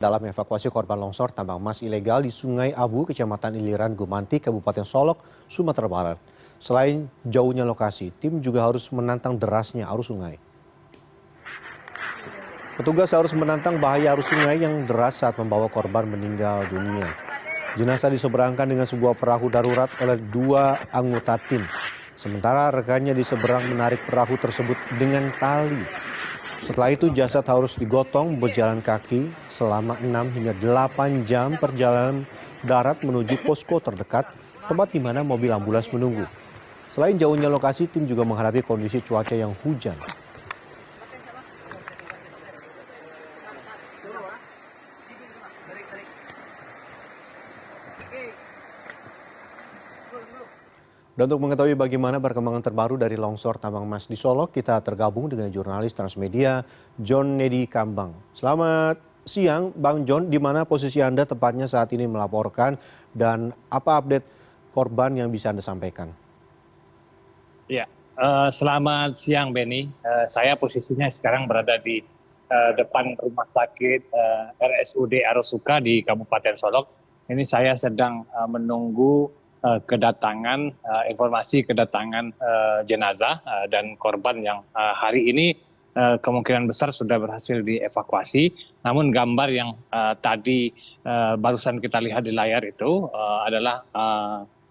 dalam evakuasi korban longsor tambang emas ilegal di Sungai Abu, Kecamatan Iliran, Gumanti, Kabupaten Solok, Sumatera Barat. Selain jauhnya lokasi, tim juga harus menantang derasnya arus sungai. Petugas harus menantang bahaya arus sungai yang deras saat membawa korban meninggal dunia. Jenazah diseberangkan dengan sebuah perahu darurat oleh 2 anggota tim. Sementara rekannya di seberang menarik perahu tersebut dengan tali. Setelah itu jasad harus digotong berjalan kaki selama 6 hingga 8 jam perjalanan darat menuju posko terdekat, tempat di mana mobil ambulans menunggu. Selain jauhnya lokasi, tim juga menghadapi kondisi cuaca yang hujan. Dan untuk mengetahui bagaimana perkembangan terbaru dari longsor tambang emas di Solok, kita tergabung dengan jurnalis Transmedia, John Nedi Kambang. Selamat siang, Bang John. Di mana posisi Anda tepatnya saat ini melaporkan dan apa update korban yang bisa Anda sampaikan? Ya, selamat siang Benny. Saya posisinya sekarang berada di depan rumah sakit RSUD Arosuka di Kabupaten Solok. Ini saya sedang menunggu kedatangan informasi kedatangan jenazah dan korban yang hari ini kemungkinan besar sudah berhasil dievakuasi. Namun gambar yang tadi barusan kita lihat di layar itu adalah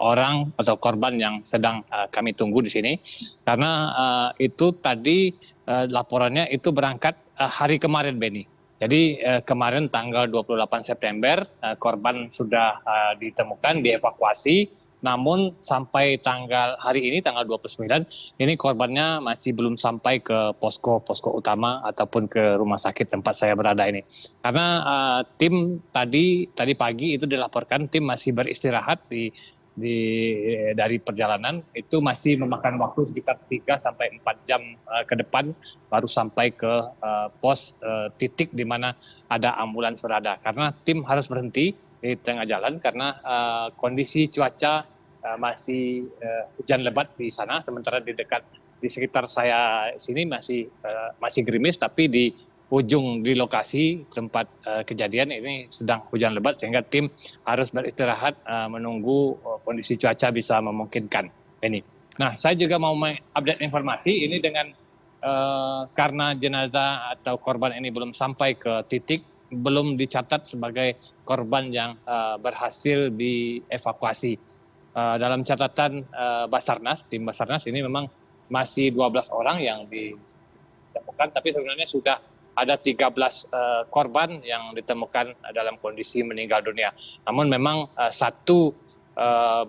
orang atau korban yang sedang kami tunggu di sini, karena itu tadi laporannya itu berangkat hari kemarin, Benny. Jadi kemarin tanggal 28 September korban sudah ditemukan, dievakuasi. Namun sampai tanggal hari ini tanggal 29 ini korbannya masih belum sampai ke posko utama ataupun ke rumah sakit tempat saya berada ini. Karena tim tadi pagi itu dilaporkan tim masih beristirahat dari perjalanan, itu masih memakan waktu sekitar 3 sampai 4 jam ke depan baru sampai ke pos titik di mana ada ambulans berada. Karena tim harus berhenti di tengah jalan karena kondisi cuaca masih hujan lebat di sana, sementara di sekitar saya sini masih gerimis, tapi di ujung di lokasi tempat kejadian ini sedang hujan lebat sehingga tim harus beristirahat menunggu kondisi cuaca bisa memungkinkan ini. Nah, saya juga mau mengupdate informasi ini dengan karena jenazah atau korban ini belum sampai ke titik, belum dicatat sebagai korban yang berhasil dievakuasi. Dalam catatan Basarnas, tim Basarnas ini memang masih 12 orang yang ditemukan, tapi sebenarnya sudah ada 13 korban yang ditemukan dalam kondisi meninggal dunia. Namun memang satu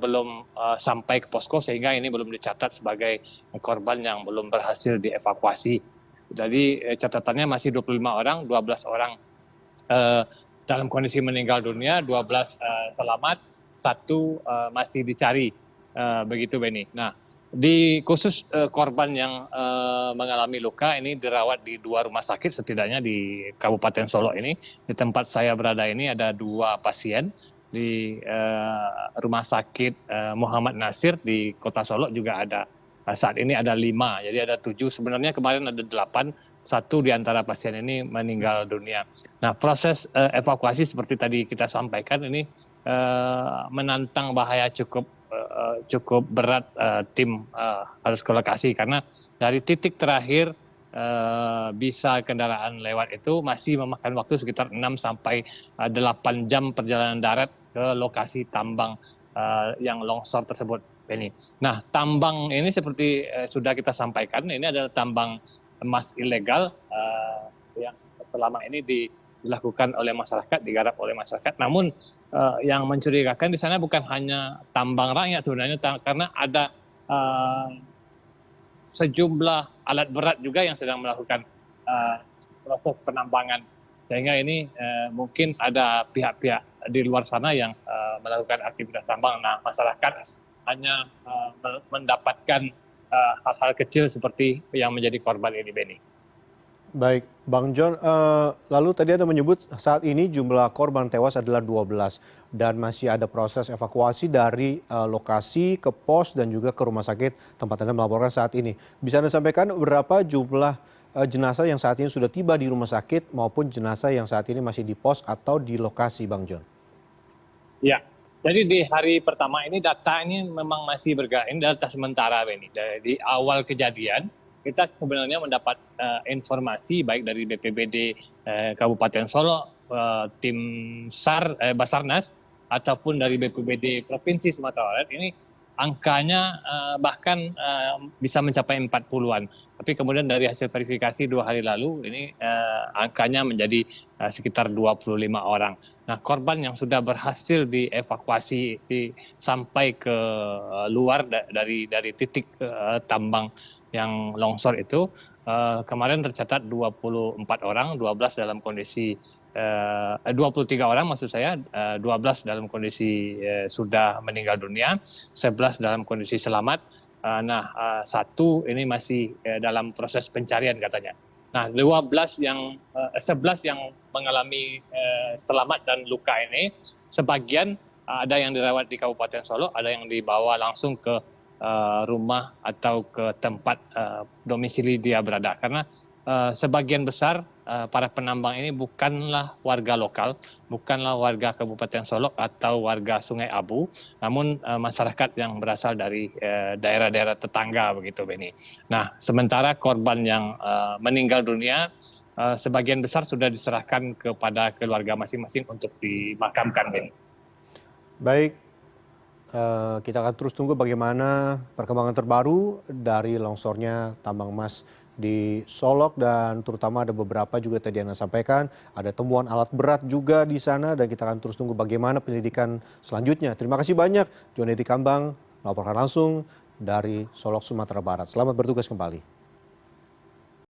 belum sampai ke posko sehingga ini belum dicatat sebagai korban yang belum berhasil dievakuasi. Jadi catatannya masih 25 orang, 12 orang dalam kondisi meninggal dunia, 12 selamat, satu masih dicari, begitu Benny. Nah, di khusus korban yang mengalami luka ini dirawat di 2 rumah sakit setidaknya di Kabupaten Solok ini. Di tempat saya berada ini ada 2 pasien. Di rumah sakit Muhammad Nasir di Kota Solok juga ada. Saat ini ada 5, jadi ada 7. Sebenarnya kemarin ada 8, 1 di antara pasien ini meninggal dunia. Nah, proses evakuasi seperti tadi kita sampaikan ini menantang bahaya cukup berat. Tim harus ke lokasi karena dari titik terakhir bisa kendaraan lewat itu masih memakan waktu sekitar 6 sampai 8 jam perjalanan darat ke lokasi tambang yang longsor tersebut, Benny. Nah, tambang ini seperti sudah kita sampaikan, ini adalah tambang emas ilegal yang selama ini dilakukan oleh masyarakat, digarap oleh masyarakat. Namun yang mencurigakan di sana bukan hanya tambang rakyat sebenarnya, karena ada sejumlah alat berat juga yang sedang melakukan proses penambangan, sehingga ini mungkin ada pihak-pihak di luar sana yang melakukan aktivitas tambang. Nah, masyarakat hanya mendapatkan hal-hal kecil seperti yang menjadi korban ini, Benny. Baik, Bang John, lalu tadi Anda menyebut saat ini jumlah korban tewas adalah 12 dan masih ada proses evakuasi dari lokasi ke pos dan juga ke rumah sakit tempat Anda melaporkan saat ini. Bisa Anda sampaikan berapa jumlah jenazah yang saat ini sudah tiba di rumah sakit maupun jenazah yang saat ini masih di pos atau di lokasi, Bang John? Ya, jadi di hari pertama ini data ini memang masih bergerak. Ini data sementara, Benny. Dari awal kejadian, kita sebenarnya mendapat informasi baik dari BPBD Kabupaten Solo, tim SAR, Basarnas, ataupun dari BPBD Provinsi Sumatera Barat. Ini angkanya bahkan bisa mencapai 40-an. Tapi kemudian dari hasil verifikasi 2 hari lalu, ini angkanya menjadi sekitar 25 orang. Nah, korban yang sudah berhasil dievakuasi sampai ke luar dari titik tambang yang longsor itu, kemarin tercatat 24 orang, 12 dalam kondisi 23 orang maksud saya, 12 dalam kondisi sudah meninggal dunia, 11 dalam kondisi selamat. Nah, 1 ini masih dalam proses pencarian katanya. Nah, 11 yang mengalami selamat dan luka ini, sebagian ada yang dirawat di Kabupaten Solo, ada yang dibawa langsung ke rumah atau ke tempat domisili dia berada. Karena sebagian besar para penambang ini bukanlah warga lokal, bukanlah warga Kabupaten Solok atau warga Sungai Abu, namun masyarakat yang berasal dari daerah-daerah tetangga begitu, Benny. Nah, sementara korban yang meninggal dunia sebagian besar sudah diserahkan kepada keluarga masing-masing untuk dimakamkan, Benny. Baik, kita akan terus tunggu bagaimana perkembangan terbaru dari longsornya tambang emas di Solok, dan terutama ada beberapa juga tadi yang Anda sampaikan, ada temuan alat berat juga di sana, dan kita akan terus tunggu bagaimana penyelidikan selanjutnya. Terima kasih banyak, John Edi Kambang, melaporkan langsung dari Solok, Sumatera Barat. Selamat bertugas kembali.